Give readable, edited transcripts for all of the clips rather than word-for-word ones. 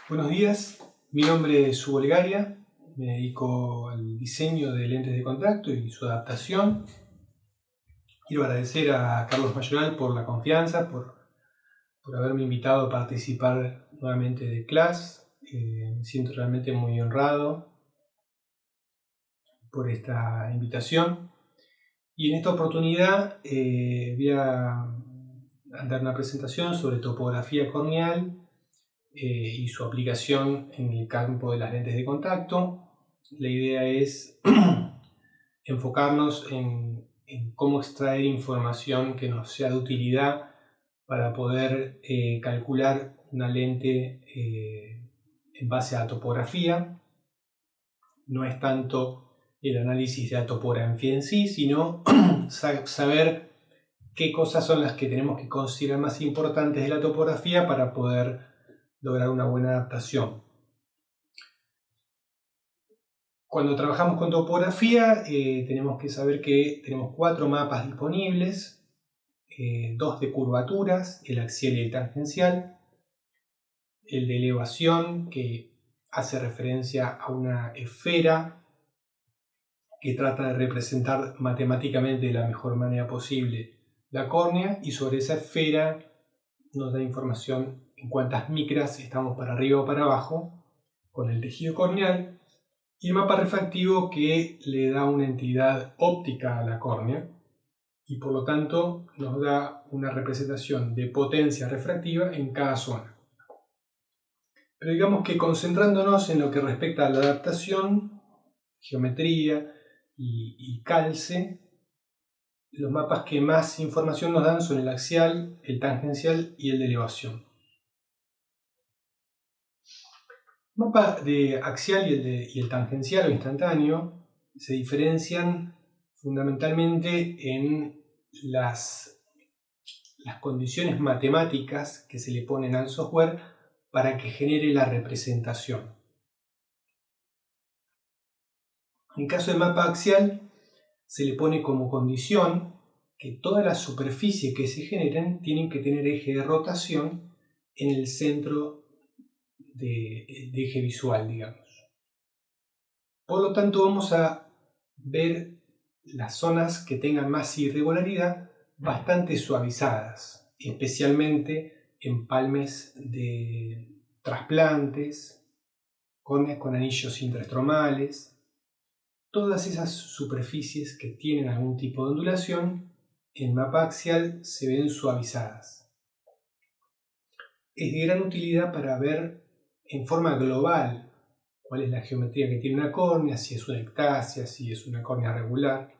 Buenos días, mi nombre es Hugo Legaria, me dedico al diseño de lentes de contacto y su adaptación. Quiero agradecer a Carlos Mayoral por la confianza, por haberme invitado a participar nuevamente de clase. Me siento realmente muy honrado por esta invitación. Y en esta oportunidad voy a dar una presentación sobre topografía corneal y su aplicación en el campo de las lentes de contacto. La idea es enfocarnos en cómo extraer información que nos sea de utilidad para poder calcular una lente en base a la topografía. No es tanto el análisis de la topografía en sí, sino saber qué cosas son las que tenemos que considerar más importantes de la topografía para poder lograr una buena adaptación. Cuando trabajamos con topografía tenemos que saber que tenemos 4 mapas disponibles, 2 de curvaturas, el axial y el tangencial, el de elevación que hace referencia a una esfera que trata de representar matemáticamente de la mejor manera posible la córnea, y sobre esa esfera nos da información en cuántas micras estamos para arriba o para abajo con el tejido corneal, y el mapa refractivo que le da una entidad óptica a la córnea y por lo tanto nos da una representación de potencia refractiva en cada zona. Pero digamos que concentrándonos en lo que respecta a la adaptación, geometría y calce, los mapas que más información nos dan son el axial, el tangencial y el de elevación. El mapa de axial y el tangencial o instantáneo se diferencian fundamentalmente en las condiciones matemáticas que se le ponen al software para que genere la representación. En caso del mapa axial, se le pone como condición que todas las superficies que se generen tienen que tener eje de rotación en el centro de eje visual, digamos. Por lo tanto, vamos a ver las zonas que tengan más irregularidad bastante suavizadas, especialmente en palmes de trasplantes, córneas con anillos intraestromales. Todas esas superficies que tienen algún tipo de ondulación, en mapa axial se ven suavizadas. Es de gran utilidad para ver en forma global cuál es la geometría que tiene una córnea, si es una ectasia, si es una córnea regular,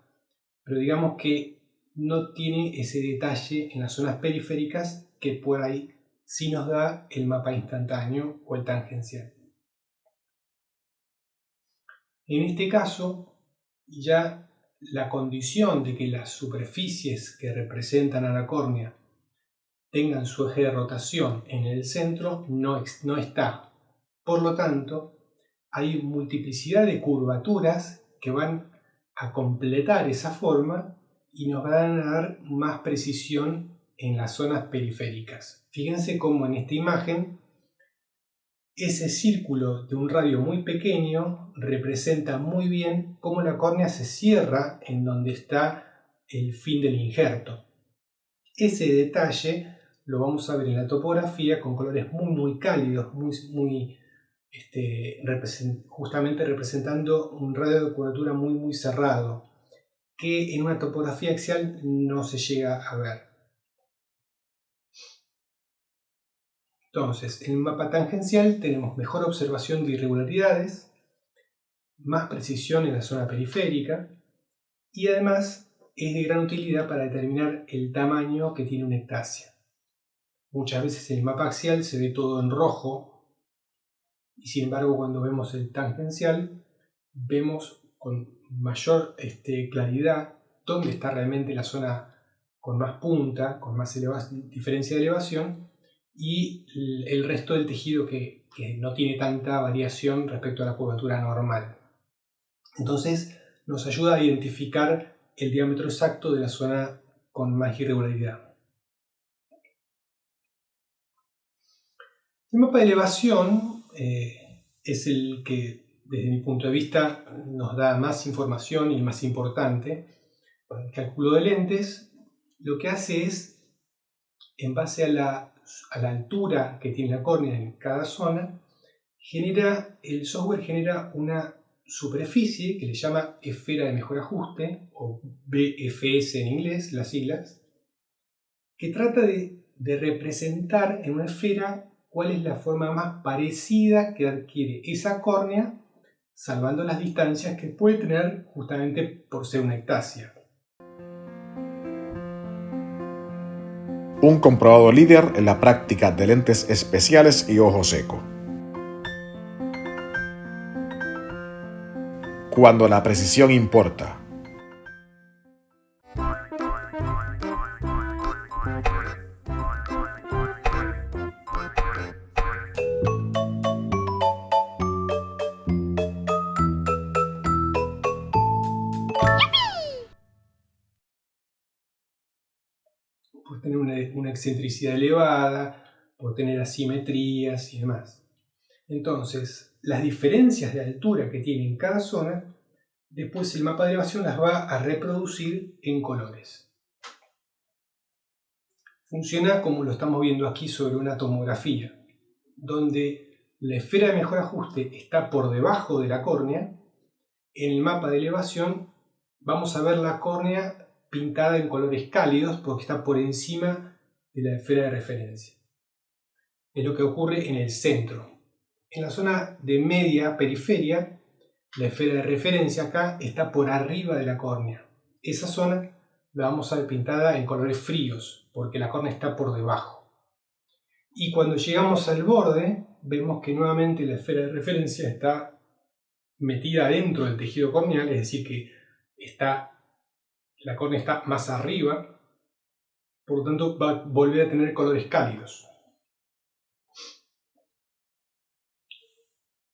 pero digamos que no tiene ese detalle en las zonas periféricas que por ahí sí nos da el mapa instantáneo o el tangencial. En este caso, ya la condición de que las superficies que representan a la córnea tengan su eje de rotación en el centro no está. Por lo tanto, hay multiplicidad de curvaturas que van a completar esa forma y nos van a dar más precisión en las zonas periféricas. Fíjense cómo en esta imagen ese círculo de un radio muy pequeño representa muy bien cómo la córnea se cierra en donde está el fin del injerto. Ese detalle lo vamos a ver en la topografía con colores muy cálidos, justamente representando un radio de curvatura muy cerrado, que en una topografía axial no se llega a ver. Entonces, en el mapa tangencial tenemos mejor observación de irregularidades, más precisión en la zona periférica y además es de gran utilidad para determinar el tamaño que tiene una ectasia. Muchas veces en el mapa axial se ve todo en rojo y sin embargo cuando vemos el tangencial vemos con mayor claridad dónde está realmente la zona con más punta, con más diferencia de elevación, y el resto del tejido que no tiene tanta variación respecto a la curvatura normal. Entonces nos ayuda a identificar el diámetro exacto de la zona con más irregularidad. El mapa de elevación es el que, desde mi punto de vista, nos da más información y el más importante. Para el cálculo de lentes, lo que hace es, en base a la altura que tiene la córnea en cada zona, el software genera una superficie que le llama esfera de mejor ajuste, o BFS en inglés, las siglas, que trata de representar en una esfera cuál es la forma más parecida que adquiere esa córnea, salvando las distancias que puede tener justamente por ser una ectasia. Un comprobado líder en la práctica de lentes especiales y ojo seco. Cuando la precisión importa. Por tener una excentricidad elevada, por tener asimetrías y demás. Entonces, las diferencias de altura que tiene en cada zona, después el mapa de elevación las va a reproducir en colores. Funciona como lo estamos viendo aquí sobre una tomografía, donde la esfera de mejor ajuste está por debajo de la córnea. En el mapa de elevación vamos a ver la córnea pintada en colores cálidos porque está por encima de la esfera de referencia. Es lo que ocurre en el centro. En la zona de media periferia, la esfera de referencia acá está por arriba de la córnea. Esa zona la vamos a ver pintada en colores fríos porque la córnea está por debajo. Y cuando llegamos al borde, vemos que nuevamente la esfera de referencia está metida dentro del tejido corneal, es decir, que la córnea está más arriba, por lo tanto va a volver a tener colores cálidos.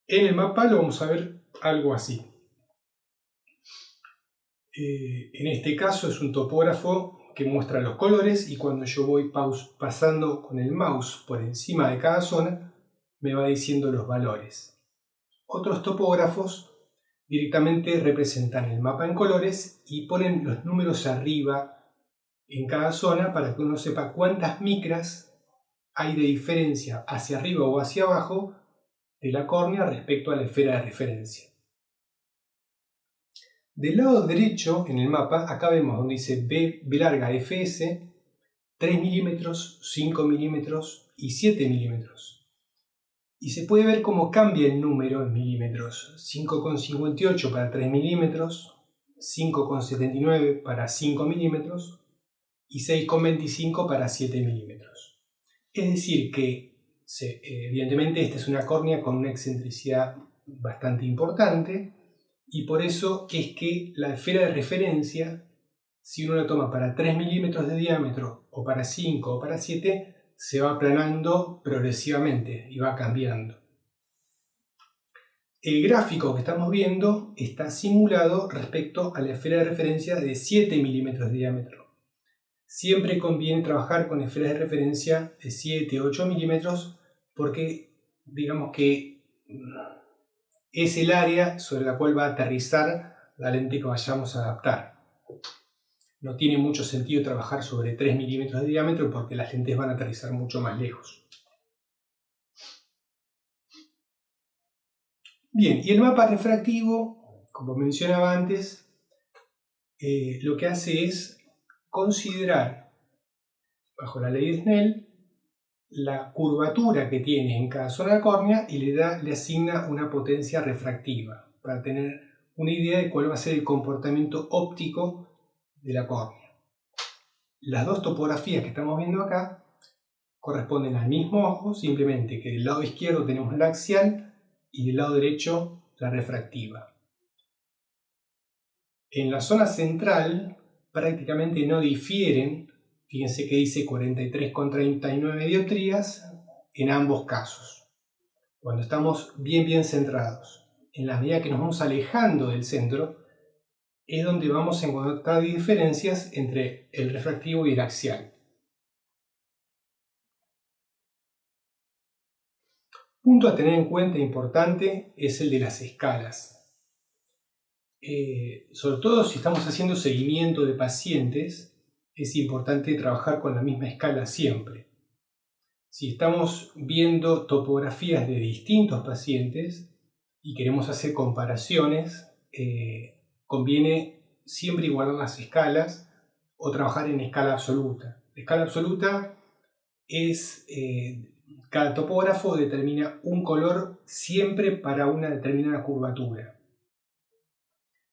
En el mapa lo vamos a ver algo así. En este caso es un topógrafo que muestra los colores y cuando yo voy pasando con el mouse por encima de cada zona, me va diciendo los valores. Otros topógrafos directamente representan el mapa en colores y ponen los números arriba en cada zona para que uno sepa cuántas micras hay de diferencia hacia arriba o hacia abajo de la córnea respecto a la esfera de referencia. Del lado derecho en el mapa, acá vemos donde dice B larga FS, 3 milímetros, 5 milímetros y 7 milímetros. Y se puede ver cómo cambia el número en milímetros. 5,58 para 3 milímetros, 5,79 para 5 milímetros y 6,25 para 7 milímetros. Es decir que, evidentemente, esta es una córnea con una excentricidad bastante importante y por eso es que la esfera de referencia, si uno la toma para 3 milímetros de diámetro o para 5 o para 7, se va aplanando progresivamente y va cambiando. El gráfico que estamos viendo está simulado respecto a la esfera de referencia de 7 milímetros de diámetro. Siempre conviene trabajar con esferas de referencia de 7-8 milímetros porque digamos que es el área sobre la cual va a aterrizar la lente que vayamos a adaptar. No tiene mucho sentido trabajar sobre 3 milímetros de diámetro porque las lentes van a aterrizar mucho más lejos. Bien, y el mapa refractivo, como mencionaba antes, lo que hace es considerar, bajo la ley de Snell, la curvatura que tiene en cada zona de córnea y le asigna una potencia refractiva para tener una idea de cuál va a ser el comportamiento óptico de la córnea. Las dos topografías que estamos viendo acá corresponden al mismo ojo, simplemente que del lado izquierdo tenemos la axial y del lado derecho la refractiva. En la zona central prácticamente no difieren. Fíjense que dice 43,39 dioptrías en ambos casos, cuando estamos bien centrados. En la medida que nos vamos alejando del centro, es donde vamos a encontrar diferencias entre el refractivo y el axial. Punto a tener en cuenta importante es el de las escalas. Sobre todo si estamos haciendo seguimiento de pacientes, es importante trabajar con la misma escala siempre. Si estamos viendo topografías de distintos pacientes y queremos hacer comparaciones, conviene siempre igualar las escalas o trabajar en escala absoluta. La escala absoluta es cada topógrafo determina un color siempre para una determinada curvatura.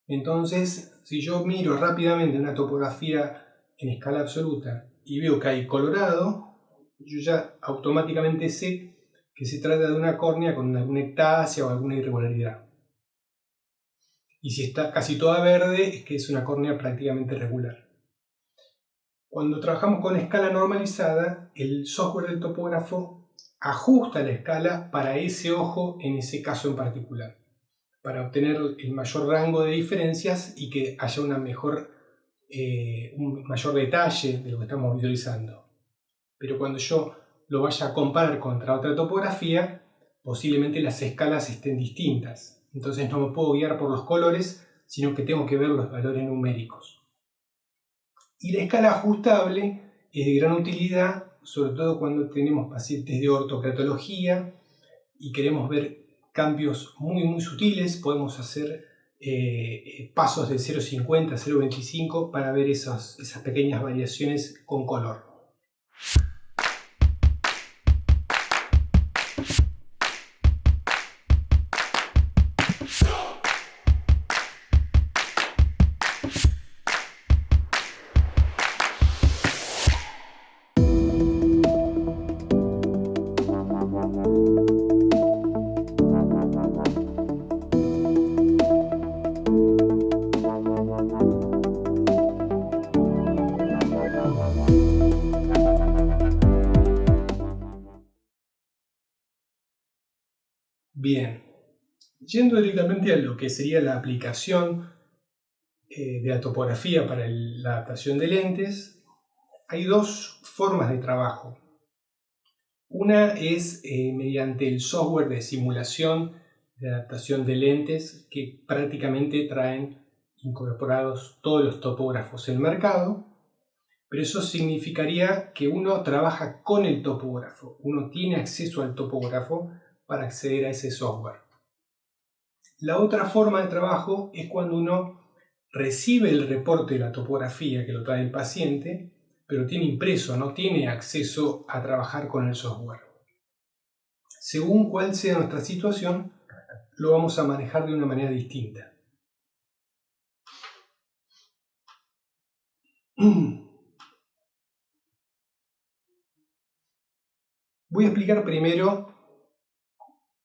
Entonces, si yo miro rápidamente una topografía en escala absoluta y veo que hay colorado, yo ya automáticamente sé que se trata de una córnea con alguna ectasia o alguna irregularidad. Y si está casi toda verde, es que es una córnea prácticamente regular. Cuando trabajamos con escala normalizada, el software del topógrafo ajusta la escala para ese ojo en ese caso en particular, para obtener el mayor rango de diferencias y que haya un mayor detalle de lo que estamos visualizando. Pero cuando yo lo vaya a comparar contra otra topografía, posiblemente las escalas estén distintas. Entonces no me puedo guiar por los colores, sino que tengo que ver los valores numéricos. Y la escala ajustable es de gran utilidad, sobre todo cuando tenemos pacientes de ortocratología y queremos ver cambios muy sutiles. Podemos hacer pasos de 0,50 a 0,25 para ver esas pequeñas variaciones con color. Bien, yendo directamente a lo que sería la aplicación de la topografía para la adaptación de lentes, hay dos formas de trabajo. Una es mediante el software de simulación de adaptación de lentes que prácticamente traen incorporados todos los topógrafos en el mercado, pero eso significaría que uno trabaja con el topógrafo, uno tiene acceso al topógrafo para acceder a ese software. La otra forma de trabajo es cuando uno recibe el reporte de la topografía que lo trae el paciente, pero tiene impreso, no tiene acceso a trabajar con el software. Según cuál sea nuestra situación, lo vamos a manejar de una manera distinta. Voy a explicar primero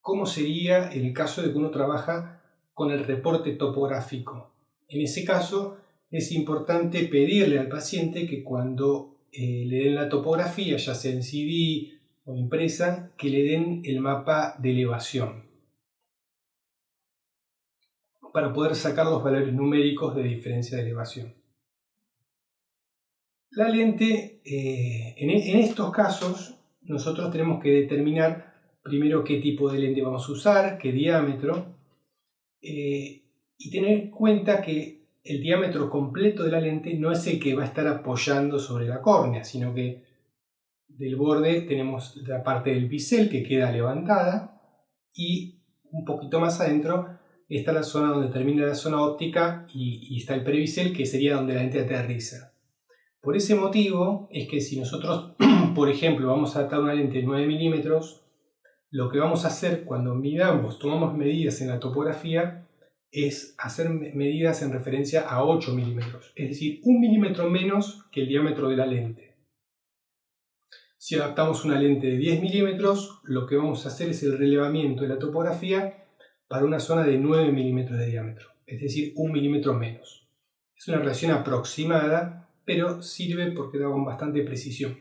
cómo sería el caso de que uno trabaja con el reporte topográfico. En ese caso, es importante pedirle al paciente que cuando le den la topografía, ya sea en CD o impresa, que le den el mapa de elevación para poder sacar los valores numéricos de diferencia de elevación. La lente, en estos casos, nosotros tenemos que determinar primero qué tipo de lente vamos a usar, qué diámetro, y tener en cuenta que el diámetro completo de la lente no es el que va a estar apoyando sobre la córnea, sino que del borde tenemos la parte del bisel que queda levantada y un poquito más adentro está la zona donde termina la zona óptica y está el prebisel, que sería donde la lente aterriza. Por ese motivo es que si nosotros, por ejemplo, vamos a adaptar una lente de 9 milímetros, lo que vamos a hacer cuando tomamos medidas en la topografía, es hacer medidas en referencia a 8 milímetros, es decir, 1 milímetro menos que el diámetro de la lente. Si adaptamos una lente de 10 milímetros, lo que vamos a hacer es el relevamiento de la topografía para una zona de 9 milímetros de diámetro, es decir, 1 milímetro menos. Es una relación aproximada, pero sirve porque da con bastante precisión.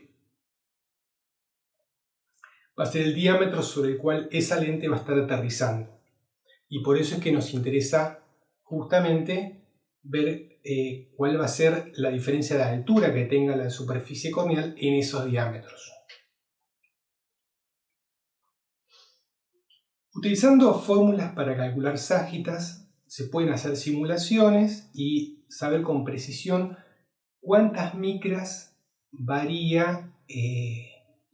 Va a ser el diámetro sobre el cual esa lente va a estar aterrizando. Y por eso es que nos interesa justamente ver cuál va a ser la diferencia de altura que tenga la superficie corneal en esos diámetros. Utilizando fórmulas para calcular ságitas, se pueden hacer simulaciones y saber con precisión cuántas micras varía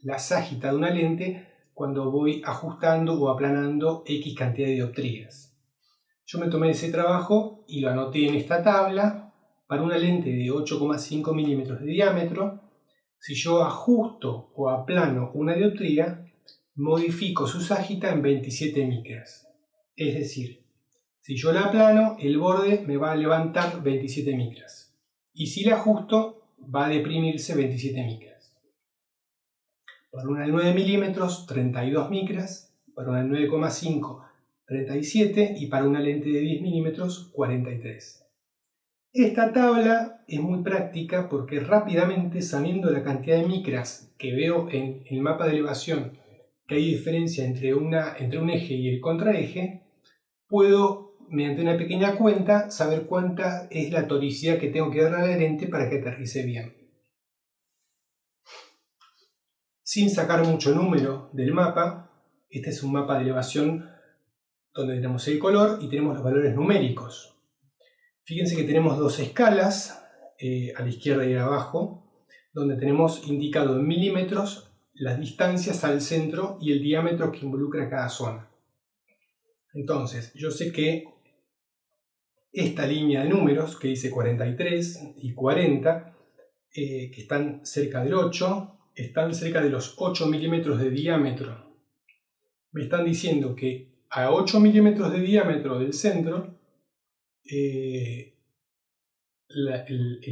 la ságita de una lente cuando voy ajustando o aplanando X cantidad de dioptrías. Yo me tomé ese trabajo y lo anoté en esta tabla. Para una lente de 8,5 milímetros de diámetro, si yo ajusto o aplano una dioptría, modifico su ságita en 27 micras. Es decir, si yo la aplano, el borde me va a levantar 27 micras. Y si la ajusto, va a deprimirse 27 micras. Para una de 9 milímetros, 32 micras. Para una de 9,5, 37. Y para una lente de 10 milímetros, 43. Esta tabla es muy práctica porque rápidamente, sabiendo la cantidad de micras que veo en el mapa de elevación, que hay diferencia entre un eje y el contraeje, puedo, mediante una pequeña cuenta, saber cuánta es la toricidad que tengo que darle a la lente para que aterrice bien. Sin sacar mucho número del mapa, este es un mapa de elevación donde tenemos el color y tenemos los valores numéricos. Fíjense que tenemos dos escalas, a la izquierda y abajo, donde tenemos indicado en milímetros las distancias al centro y el diámetro que involucra cada zona. Entonces, yo sé que esta línea de números, que dice 43 y 40, que están cerca del 8, están cerca de los 8 milímetros de diámetro. Me están diciendo que a 8 milímetros de diámetro del centro, el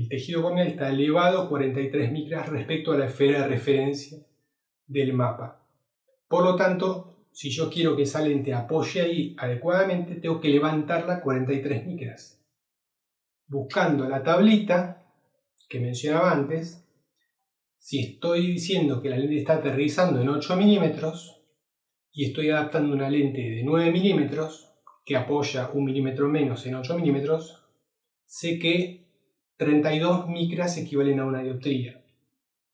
tejido corneal está elevado 43 micras respecto a la esfera de referencia del mapa. Por lo tanto, si yo quiero que esa lente apoye ahí adecuadamente, tengo que levantarla 43 micras. Buscando la tablita que mencionaba antes, si estoy diciendo que la lente está aterrizando en 8 milímetros y estoy adaptando una lente de 9 milímetros que apoya 1 milímetro menos en 8 milímetros, sé que 32 micras equivalen a una dioptría.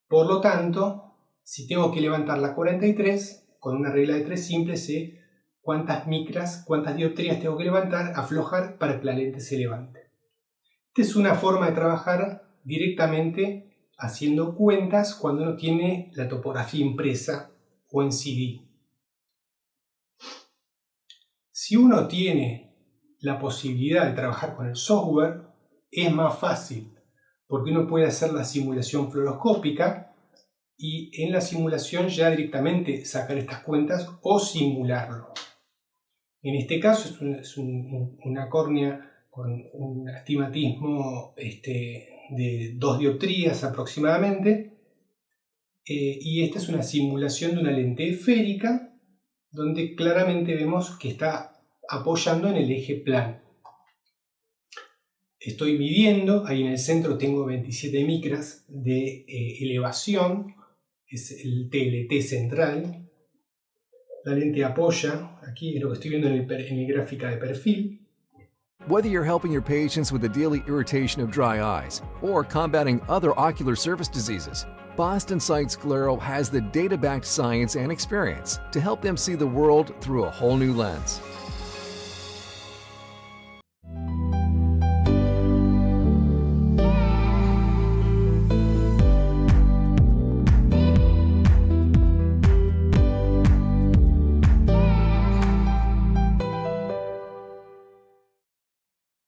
Por lo tanto, si tengo que levantarla 43, con una regla de 3 simple sé cuántas micras, cuántas dioptrías tengo que levantar, aflojar para que la lente se levante. Esta es una forma de trabajar directamente haciendo cuentas cuando uno tiene la topografía impresa o en CD. Si uno tiene la posibilidad de trabajar con el software, es más fácil, porque uno puede hacer la simulación fluoroscópica y en la simulación ya directamente sacar estas cuentas o simularlo. En este caso es una córnea con un astigmatismo de 2 dioptrías aproximadamente, y esta es una simulación de una lente esférica donde claramente vemos que está apoyando en el eje plano. Estoy midiendo, ahí en el centro tengo 27 micras de elevación, es el TLT central. La lente apoya, aquí es lo que estoy viendo en el gráfica de perfil. Whether you're helping your patients with the daily irritation of dry eyes or combating other ocular surface diseases, Boston Sight Sclero has the data-backed science and experience to help them see the world through a whole new lens.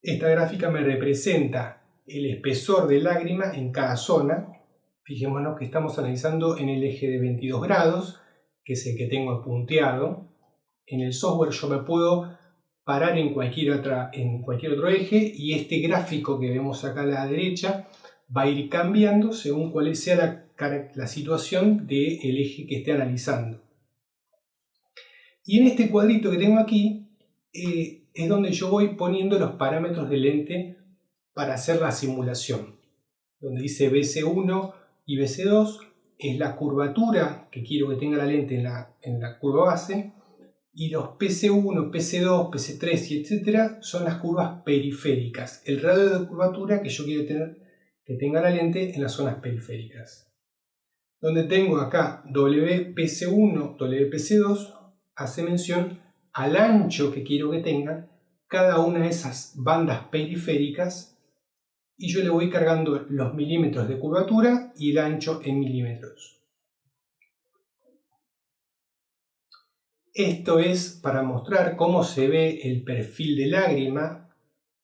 Esta gráfica me representa el espesor de lágrima en cada zona. Fijémonos que estamos analizando en el eje de 22 grados, que es el que tengo punteado. En el software yo me puedo parar en cualquier otro eje y este gráfico que vemos acá a la derecha va a ir cambiando según cuál sea la situación del eje que esté analizando. Y en este cuadrito que tengo aquí es donde yo voy poniendo los parámetros de lente para hacer la simulación. Donde dice BC1 y BC2 es la curvatura que quiero que tenga la lente en la curva base, y los PC1, PC2, PC3 y etcétera son las curvas periféricas, el radio de curvatura que yo quiero que tenga la lente en las zonas periféricas. Donde tengo acá WPC1, WPC2 hace mención al ancho que quiero que tengan cada una de esas bandas periféricas, y yo le voy cargando los milímetros de curvatura y el ancho en milímetros. Esto es para mostrar cómo se ve el perfil de lágrima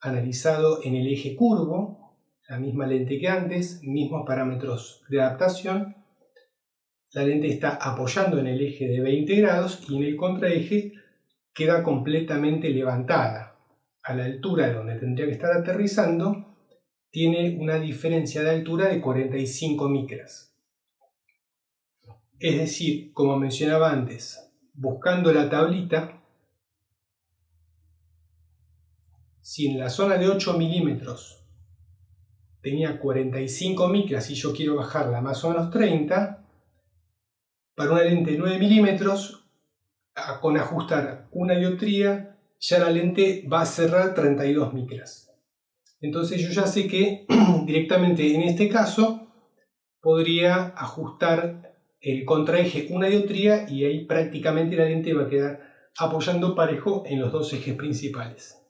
analizado en el eje curvo, la misma lente que antes, mismos parámetros de adaptación. La lente está apoyando en el eje de 20 grados y en el contraeje queda completamente levantada. A la altura de donde tendría que estar aterrizando, tiene una diferencia de altura de 45 micras. Es decir, como mencionaba antes, buscando la tablita, si en la zona de 8 milímetros tenía 45 micras y yo quiero bajarla más o menos 30, para una lente de 9 milímetros, con ajustar una dioptría, ya la lente va a cerrar 32 micras. Entonces yo ya sé que directamente en este caso podría ajustar el contraeje una dioptría y ahí prácticamente la lente va a quedar apoyando parejo en los dos ejes principales.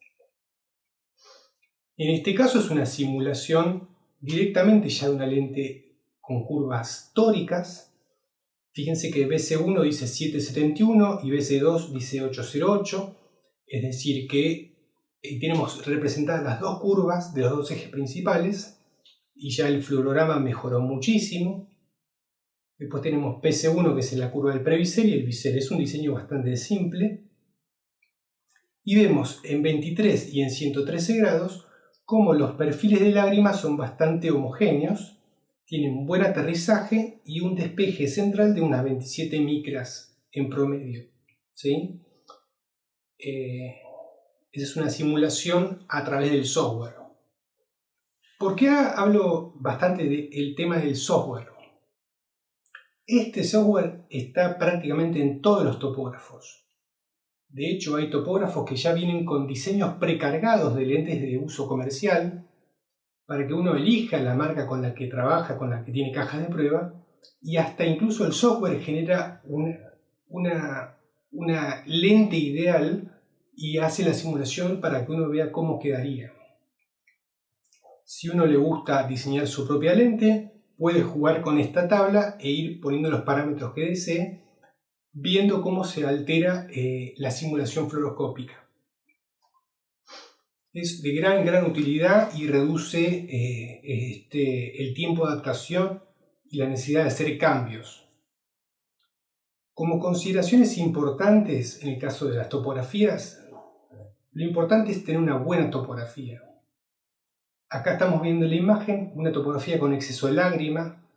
En este caso es una simulación directamente ya de una lente con curvas tóricas. Fíjense que BC1 dice 771 y BC2 dice 808, es decir que tenemos representadas las dos curvas de los dos ejes principales y ya el fluorograma mejoró muchísimo. Después tenemos PC1, que es la curva del prebisel, y el bisel. Es un diseño bastante simple. Y vemos en 23 y en 113 grados cómo los perfiles de lágrimas son bastante homogéneos, tienen un buen aterrizaje y un despeje central de unas 27 micras en promedio, ¿sí? Esa es una simulación a través del software. ¿Por qué hablo bastante del tema del software? Este software está prácticamente en todos los topógrafos. De hecho, hay topógrafos que ya vienen con diseños precargados de lentes de uso comercial para que uno elija la marca con la que trabaja, con la que tiene cajas de prueba, y hasta incluso el software genera una lente ideal y hace la simulación para que uno vea cómo quedaría. Si uno le gusta diseñar su propia lente, puede jugar con esta tabla e ir poniendo los parámetros que desee, viendo cómo se altera la simulación fluoroscópica. Es de gran utilidad y reduce el tiempo de adaptación y la necesidad de hacer cambios. Como consideraciones importantes en el caso de las topografías, lo importante es tener una buena topografía. Acá estamos viendo en la imagen una topografía con exceso de lágrima,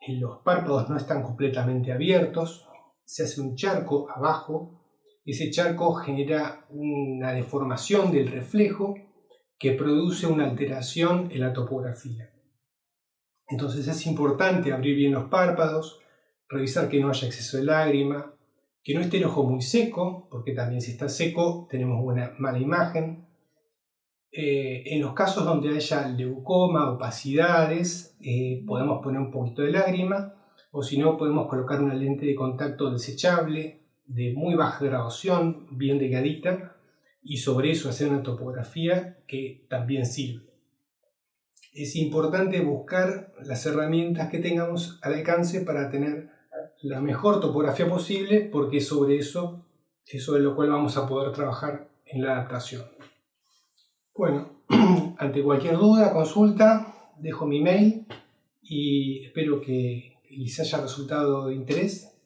los párpados no están completamente abiertos, se hace un charco abajo, ese charco genera una deformación del reflejo que produce una alteración en la topografía. Entonces es importante abrir bien los párpados, revisar que no haya exceso de lágrima, que no esté el ojo muy seco, porque también si está seco tenemos una mala imagen. En los casos donde haya leucoma, opacidades, podemos poner un poquito de lágrima, o si no podemos colocar una lente de contacto desechable de muy baja graduación, bien delgadita, y sobre eso hacer una topografía que también sirve. Es importante buscar las herramientas que tengamos al alcance para tener la mejor topografía posible, porque sobre eso es lo cual vamos a poder trabajar en la adaptación. Bueno, ante cualquier duda, consulta, dejo mi mail y espero que les haya resultado de interés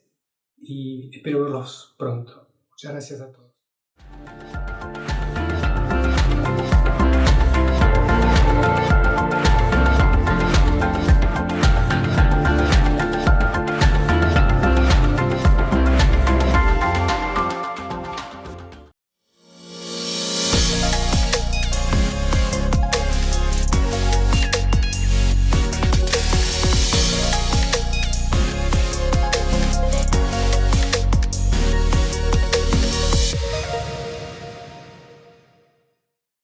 y espero verlos pronto. Muchas gracias a todos.